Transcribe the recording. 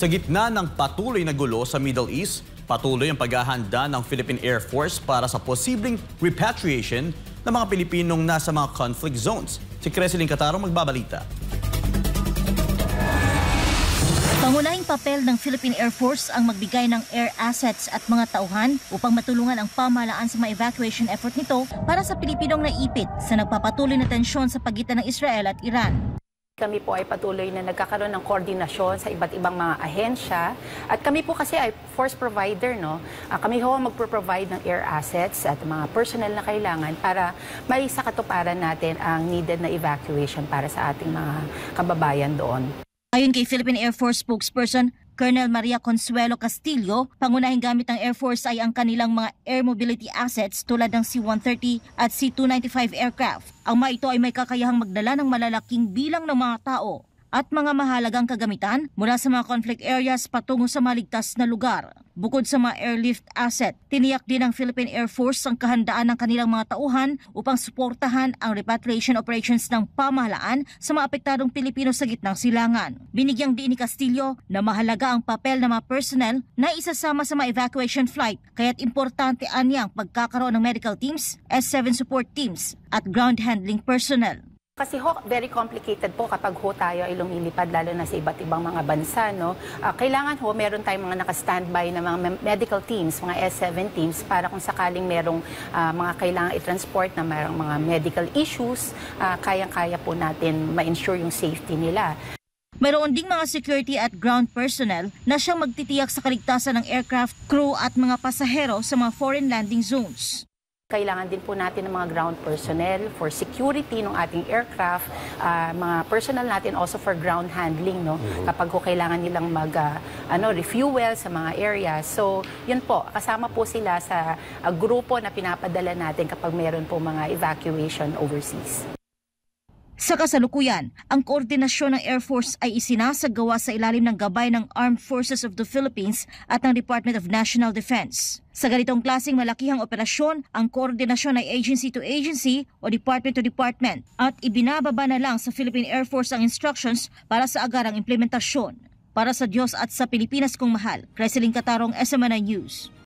Sa gitna ng patuloy na gulo sa Middle East, patuloy ang paghahanda ng Philippine Air Force para sa posibleng repatriation ng mga Pilipinong nasa mga conflict zones. Si Creseline Catarong magbabalita. Pangunahing papel ng Philippine Air Force ang magbigay ng air assets at mga tauhan upang matulungan ang pamahalaan sa mga evacuation effort nito para sa Pilipinong naipit sa nagpapatuloy na tensyon sa pagitan ng Israel at Iran. Kami po ay patuloy na nagkakaroon ng koordinasyon sa iba't ibang mga ahensya. At kami po kasi ay force provider, no? Kami ho magpo-provide ng air assets at mga personnel na kailangan para maisakatuparan natin ang needed na evacuation para sa ating mga kababayan doon. Ayon kay Philippine Air Force spokesperson Colonel Maria Consuelo Castillo, pangunahing gamit ng Air Force ay ang kanilang mga air mobility assets tulad ng C-130 at C-295 aircraft. Ang mga ito ay may kakayahang magdala ng malalaking bilang ng mga tao at mga mahalagang kagamitan mula sa mga conflict areas patungo sa maligtas na lugar. Bukod sa mga airlift asset, tiniyak din ng Philippine Air Force ang kahandaan ng kanilang mga tauhan upang suportahan ang repatriation operations ng pamahalaan sa mga apektadong Pilipino sa gitnang silangan. Binigyang diin ni Castillo na mahalaga ang papel ng mga personnel na isasama sa mga evacuation flight, kaya't importante anyang pagkakaroon ng medical teams, S7 support teams at ground handling personnel. Kasi ho, very complicated po kapag ho tayo ay lumilipad lalo na sa iba't ibang mga bansa, no? Kailangan ho meron tayong mga naka-standby na mga medical teams, mga S7 teams para kung sakaling merong mga kailangan i-transport na merong mga medical issues, kayang-kaya po natin ma-ensure yung safety nila. Mayroon ding mga security at ground personnel na siyang magtitiyak sa kaligtasan ng aircraft crew at mga pasahero sa mga foreign landing zones. Kailangan din po natin ng mga ground personnel for security ng ating aircraft, mga personnel natin also for ground handling, no? Kapag ko kailangan nilang refuel sa mga areas. So, yun po, kasama po sila sa grupo na pinapadala natin kapag meron po mga evacuation overseas. Sa kasalukuyan, ang koordinasyon ng Air Force ay isinasagawa sa ilalim ng gabay ng Armed Forces of the Philippines at ng Department of National Defense. Sa ganitong klaseng malakihang operasyon, ang koordinasyon ay agency to agency o department to department at ibinababa na lang sa Philippine Air Force ang instructions para sa agarang implementasyon. Para sa Diyos at sa Pilipinas kong mahal, Creseline Catarong, SMNI News.